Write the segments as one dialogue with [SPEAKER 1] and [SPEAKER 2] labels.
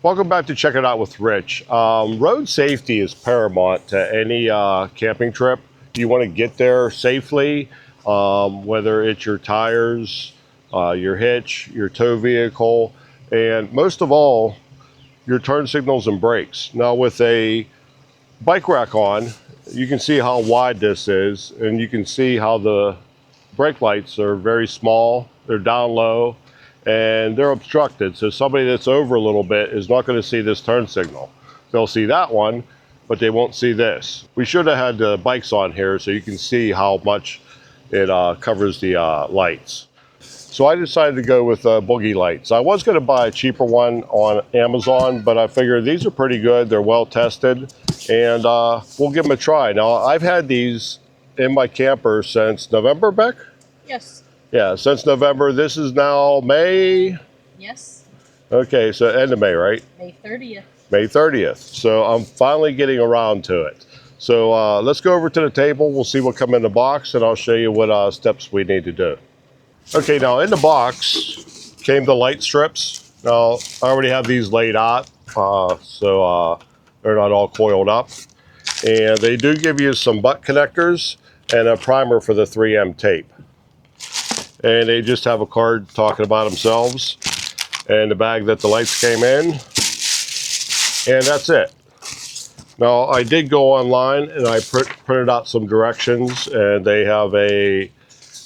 [SPEAKER 1] Welcome back to Check It Out with Rich. Road safety is paramount to any camping trip. You want to get there safely, whether it's your tires, your hitch, your tow vehicle, and most of all, your turn signals and brakes. Now with a bike rack on, you can see how wide this is, and you can see how the brake lights are very small, they're down low, and they're obstructed. So somebody that's over a little bit is not going to see this turn signal. They'll see that one, but they won't see this. We should have had the bikes on here so you can see how much it covers the lights. So I decided to go with Boogey Lights. I was going to buy a cheaper one on Amazon, but I figured these are pretty good. They're well tested, and we'll give them a try. Now, I've had these in my camper since November, Beck?
[SPEAKER 2] Yes.
[SPEAKER 1] Yeah, since November. This is now May?
[SPEAKER 2] Yes.
[SPEAKER 1] Okay, so end of May, right?
[SPEAKER 2] May 30th.
[SPEAKER 1] May 30th. So I'm finally getting around to it. So let's go over to the table. We'll see what comes in the box, and I'll show you what steps we need to do. Okay, now in the box came the light strips. Now, I already have these laid out, so they're not all coiled up. And they do give you some butt connectors and a primer for the 3M tape. And they just have a card talking about themselves and the bag that the lights came in. And that's it. Now, I did go online and I printed out some directions, and they have a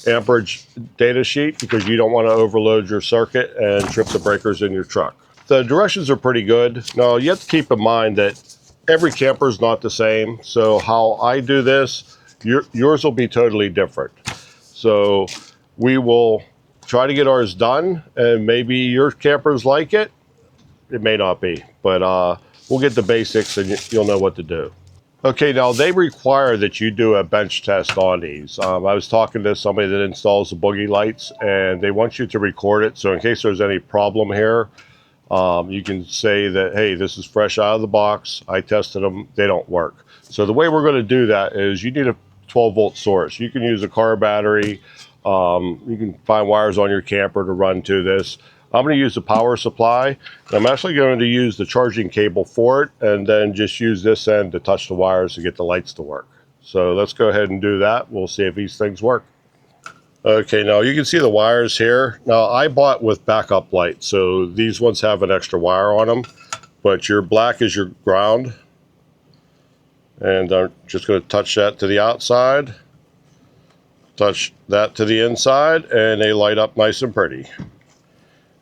[SPEAKER 1] amperage data sheet because you don't want to overload your circuit and trip the breakers in your truck. The directions are pretty good. Now, you have to keep in mind that every camper is not the same. So how I do this, yours will be totally different. So we will try to get ours done, and maybe your campers like it. It may not be, but we'll get the basics and you'll know what to do. Okay, now they require that you do a bench test on these. I was talking to somebody that installs the Boogey Lights, and they want you to record it. So in case there's any problem here, you can say that, hey, this is fresh out of the box. I tested them, they don't work. So the way we're going to do that is you need a 12-volt source. You can use a car battery. You can find wires on your camper to run to this. I'm going to use the power supply. I'm actually going to use the charging cable for it, and then just use this end to touch the wires to get the lights to work. So let's go ahead and do that. We'll see if these things work. Okay, now you can see the wires here. Now I bought with backup lights, so these ones have an extra wire on them, but your black is your ground. And I'm just going to touch that to the outside. Touch that to the inside, and they light up nice and pretty.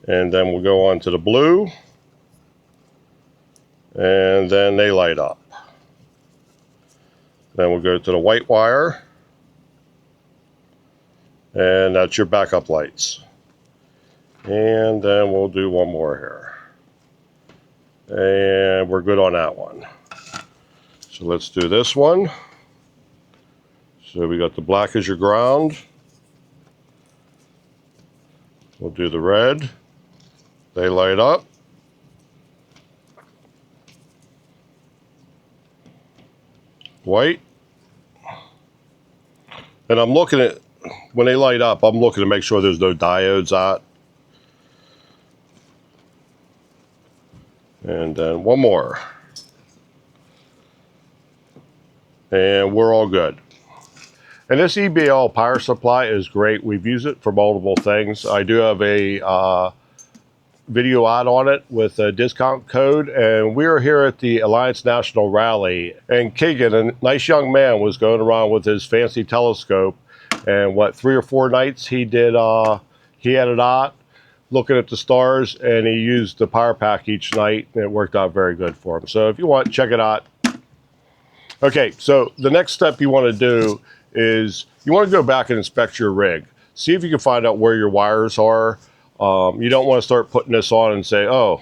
[SPEAKER 1] And then we'll go on to the blue, and then they light up. Then we'll go to the white wire, and that's your backup lights. And then we'll do one more here. And we're good on that one. So let's do this one. So we got the black as your ground. We'll do the red. They light up. White. And I'm looking at, when they light up, I'm looking to make sure there's no diodes out. And then one more. And we're all good. And this EBL power supply is great. We've used it for multiple things. I do have a video out on it with a discount code, and we were here at the Alliance National Rally, and Keegan, a nice young man, was going around with his fancy telescope, and 3 or 4 nights he did, he had it out looking at the stars, and he used the power pack each night, and it worked out very good for him. So if you want, check it out. Okay, so the next step you want to do is you want to go back and inspect your rig. See if you can find out where your wires are. You don't want to start putting this on and say, oh,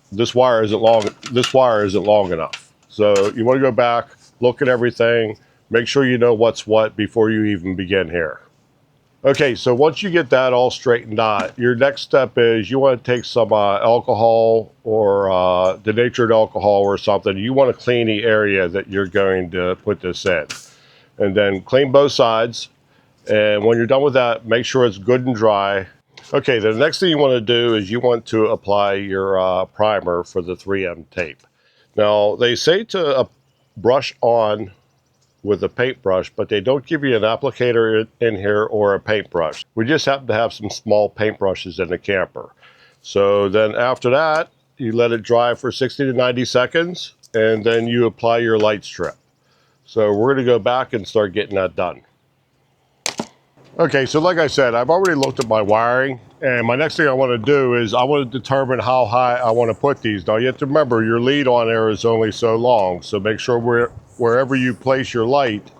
[SPEAKER 1] this wire isn't long enough. So you want to go back, look at everything, make sure you know what's what before you even begin here. Okay, so once you get that all straightened out, your next step is you want to take some alcohol or denatured alcohol or something. You want to clean the area that you're going to put this in. And then clean both sides. And when you're done with that, make sure it's good and dry. Okay, the next thing you want to do is you want to apply your primer for the 3M tape. Now, they say to brush on with a paintbrush, but they don't give you an applicator in here or a paintbrush. We just happen to have some small paintbrushes in the camper. So then after that, you let it dry for 60 to 90 seconds, and then you apply your light strip. So we're going to go back and start getting that done. Okay, so like I said, I've already looked at my wiring, and my next thing I want to do is I want to determine how high I want to put these. Now you have to remember your lead on there is only so long, so make sure wherever you place your light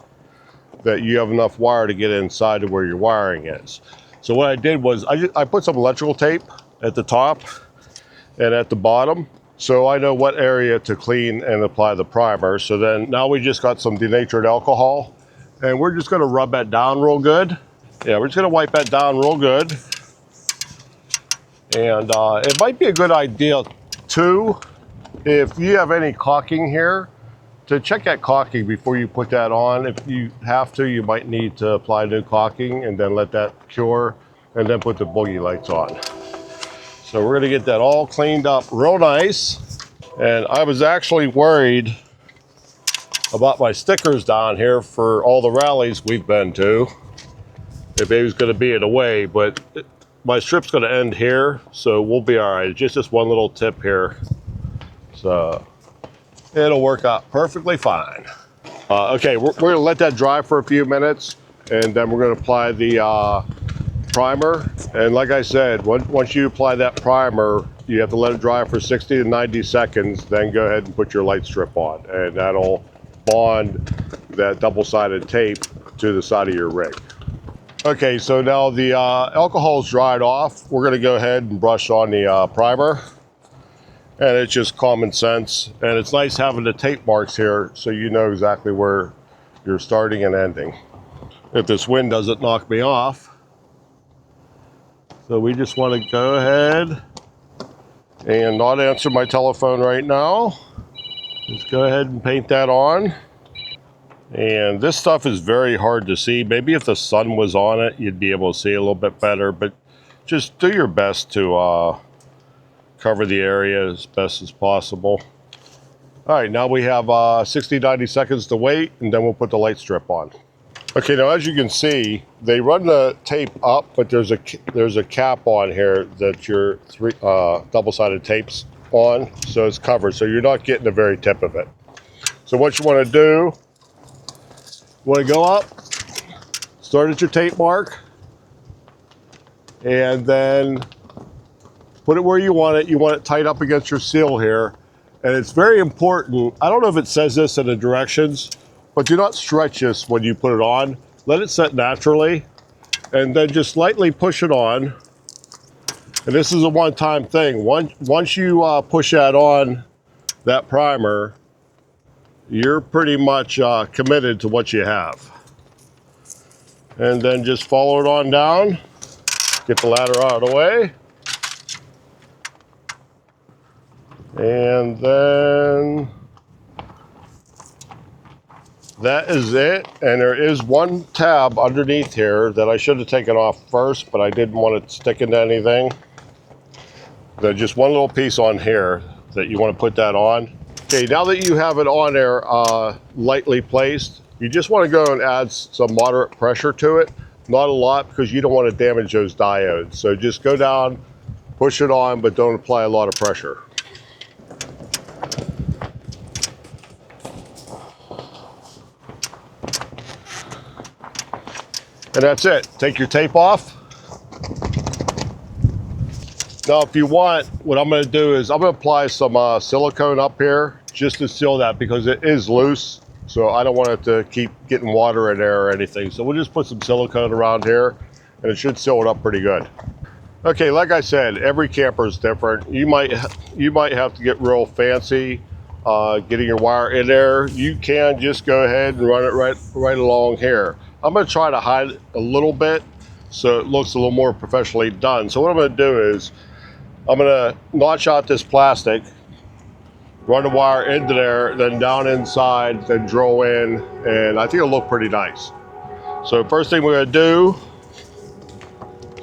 [SPEAKER 1] that you have enough wire to get inside to where your wiring is. So what I did was I put some electrical tape at the top and at the bottom, so I know what area to clean and apply the primer. So then now we just got some denatured alcohol, and we're just going to rub that down real good. Yeah, we're just going to wipe that down real good. And it might be a good idea too, if you have any caulking here, to check that caulking before you put that on. If you have to, you might need to apply new caulking and then let that cure and then put the Boogey Lights on. So we're gonna get that all cleaned up real nice. And I was actually worried about my stickers down here for all the rallies we've been to. If it was gonna be in the way, but my strip's gonna end here, so we'll be all right. Just this one little tip here. So it'll work out perfectly fine. Okay, we're gonna let that dry for a few minutes, and then we're gonna apply the primer. And like I said, once you apply that primer, you have to let it dry for 60 to 90 seconds, then go ahead and put your light strip on, and that'll bond that double-sided tape to the side of your rig. Okay, so now the alcohol's dried off. We're gonna go ahead and brush on the primer. And it's just common sense. And it's nice having the tape marks here so you know exactly where you're starting and ending. If this wind doesn't knock me off. So we just want to go ahead and not answer my telephone right now. Just go ahead and paint that on. And this stuff is very hard to see. Maybe if the sun was on it, you'd be able to see a little bit better, but just do your best to cover the area as best as possible. All right, now we have 60, 90 seconds to wait, and then we'll put the light strip on. Okay, now as you can see, they run the tape up, but there's a cap on here that your double-sided tape's on, so it's covered, so you're not getting the very tip of it. So what you want to do, you want to go up, start at your tape mark, and then put it where you want it. You want it tight up against your seal here. And it's very important, I don't know if it says this in the directions, but do not stretch this when you put it on. Let it set naturally, and then just lightly push it on. And this is a one-time thing. Once you push that on, that primer, you're pretty much committed to what you have. And then just follow it on down. Get the ladder out of the way. And then that is it. And there is one tab underneath here that I should have taken off first, but I didn't want it to stick into anything. There's just one little piece on here that you want to put that on. Okay, now that you have it on there lightly placed, you just want to go and add some moderate pressure to it. Not a lot, because you don't want to damage those diodes. So just go down, push it on, but don't apply a lot of pressure. And that's it. Take your tape off. Now, if you want, what I'm going to do is I'm going to apply some silicone up here just to seal that, because it is loose. So I don't want it to keep getting water in there or anything. So we'll just put some silicone around here, and it should seal it up pretty good. Okay, like I said, every camper is different. You might have to get real fancy getting your wire in there. You can just go ahead and run it right along here. I'm going to try to hide it a little bit so it looks a little more professionally done. So what I'm going to do is I'm going to notch out this plastic, run the wire into there, then down inside, then drill in, and I think it'll look pretty nice. So first thing we're going to do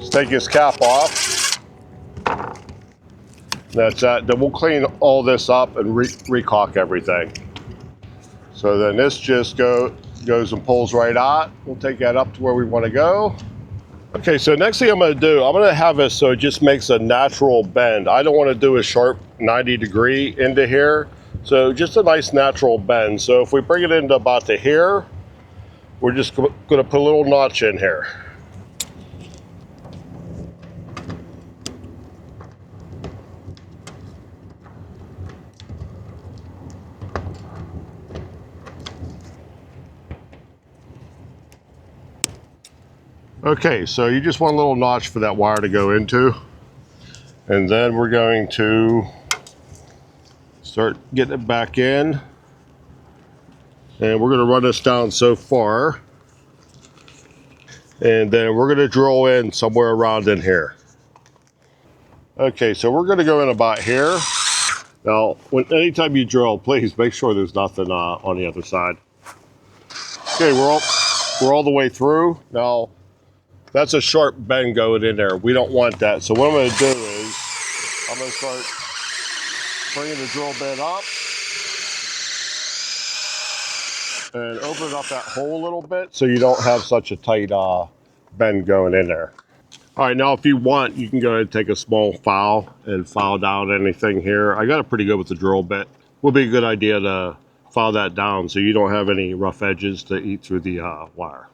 [SPEAKER 1] is take his cap off. That's that. Then we'll clean all this up and recaulk everything. So then this just goes and pulls right out. We'll take that up to where we want to go. Okay, so next thing I'm going to do, I'm going to have it so it just makes a natural bend. I don't want to do a sharp 90-degree into here. So just a nice natural bend. So if we bring it into about to here, we're just going to put a little notch in here. Okay, so you just want a little notch for that wire to go into. And then we're going to start getting it back in. And we're going to run this down so far. And then we're going to drill in somewhere around in here. Okay, so we're going to go in about here. Now, anytime you drill, please make sure there's nothing on the other side. Okay, we're all the way through. Now, that's a sharp bend going in there. We don't want that. So what I'm going to do is I'm going to start bringing the drill bit up and open up that hole a little bit so you don't have such a tight bend going in there. All right, now if you want, you can go ahead and take a small file and file down anything here. I got it pretty good with the drill bit. Would be a good idea to file that down so you don't have any rough edges to eat through the wire.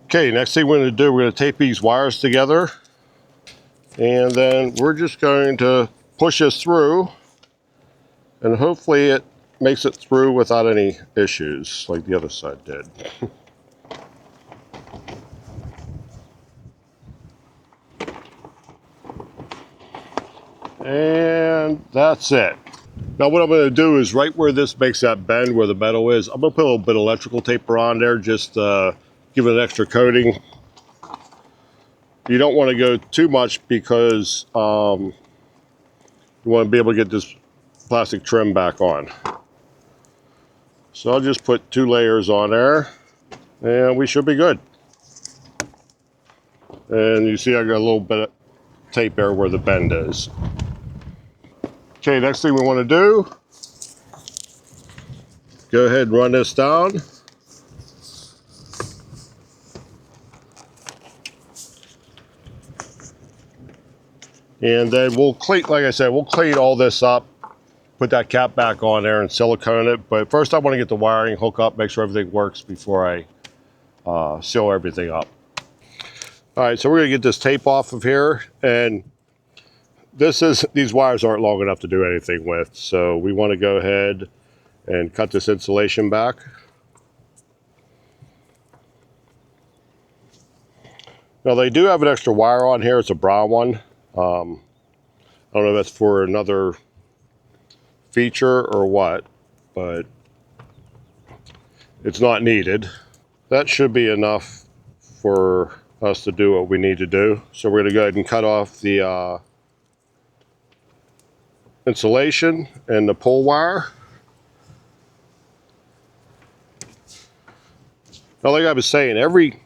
[SPEAKER 1] Okay, next thing we're going to do, we're going to tape these wires together. And then we're just going to push this through. And hopefully it makes it through without any issues like the other side did. And that's it. Now what I'm going to do is right where this makes that bend where the metal is, I'm going to put a little bit of electrical tape on there, just give it an extra coating. You don't want to go too much because you want to be able to get this plastic trim back on. So I'll just put 2 layers on there and we should be good. And you see I got a little bit of tape there where the bend is. Okay, next thing we want to do, go ahead and run this down. And then we'll clean, like I said, we'll clean all this up, put that cap back on there and silicone it. But first I want to get the wiring hooked up, make sure everything works before I seal everything up. All right, so we're gonna get this tape off of here. And these wires aren't long enough to do anything with. So we want to go ahead and cut this insulation back. Now they do have an extra wire on here, it's a brown one. I don't know if that's for another feature or what, but it's not needed. That should be enough for us to do what we need to do. So we're going to go ahead and cut off the insulation and the pull wire. Now, like I was saying, every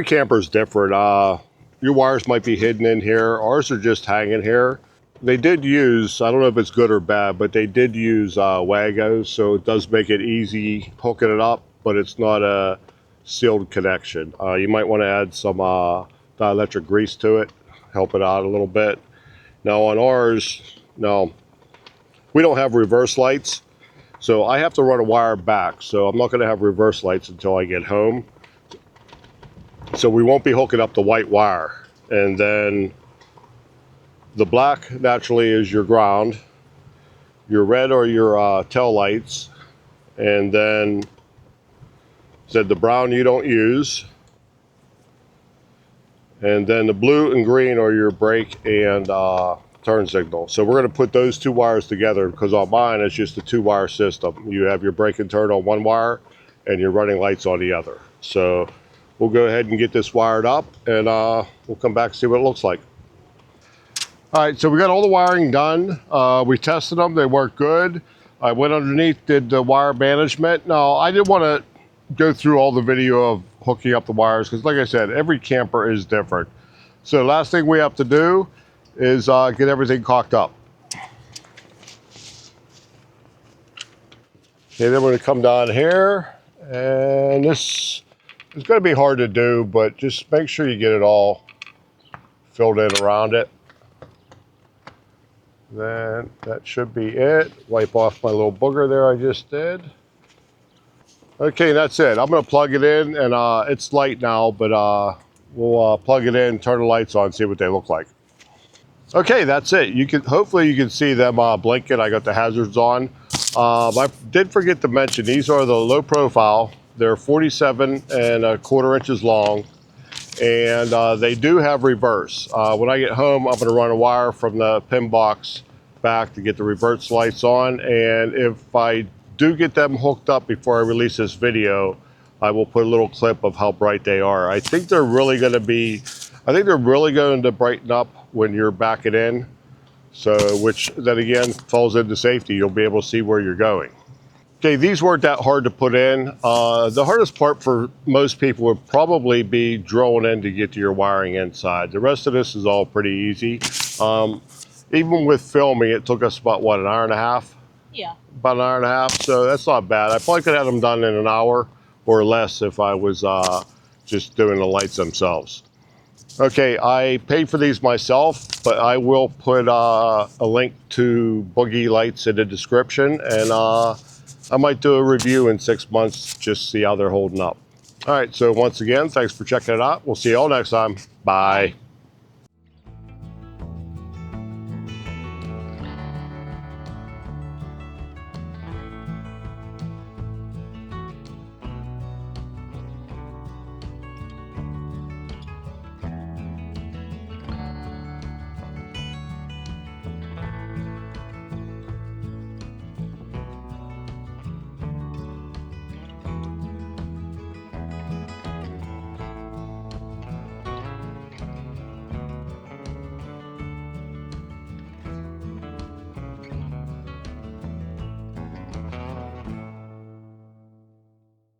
[SPEAKER 1] camper is different. Your wires might be hidden in here. Ours are just hanging here. They did use, I don't know if it's good or bad, but they did use Wagos, so it does make it easy hooking it up, but it's not a sealed connection. You might want to add some dielectric grease to it, help it out a little bit. Now on ours, no, we don't have reverse lights, so I have to run a wire back, so I'm not going to have reverse lights until I get home. So we won't be hooking up the white wire. And then the black naturally is your ground, your red are your tail lights, and then the brown you don't use, and then the blue and green are your brake and turn signal. So we're going to put those 2 wires together because on mine it's just a 2-wire system. You have your brake and turn on one wire and your running lights on the other. So we'll go ahead and get this wired up and we'll come back and see what it looks like. All right, so we got all the wiring done. We tested them, they work good. I went underneath, did the wire management. Now, I didn't want to go through all the video of hooking up the wires because like I said, every camper is different. So last thing we have to do is get everything caulked up. Okay, then we're going to come down here, and this is going to be hard to do, but just make sure you get it all filled in around it. Then that should be it. Wipe off my little booger there I just did. Okay, that's it. I'm going to plug it in, and it's light now, but we'll plug it in, turn the lights on, see what they look like. Okay, that's it. Hopefully you can see them blinking. I got the hazards on. I did forget to mention, these are the low profile. They're 47¼ inches long, and they do have reverse. When I get home, I'm going to run a wire from the pin box back to get the reverse lights on, and if I do get them hooked up before I release this video, I will put a little clip of how bright they are. I think they're really going to brighten up when you're backing in, so which then again falls into safety. You'll be able to see where you're going. Okay, these weren't that hard to put in. The hardest part for most people would probably be drilling in to get to your wiring inside. The rest of this is all pretty easy. Even with filming, it took us about, what, an hour and a half?
[SPEAKER 2] Yeah.
[SPEAKER 1] About an hour and a half, so that's not bad. I probably could have them done in an hour or less if I was just doing the lights themselves. Okay, I paid for these myself, but I will put a link to Boogey Lights in the description, and I might do a review in 6 months, just see how they're holding up. All right, so once again, thanks for checking it out. We'll see you all next time. Bye.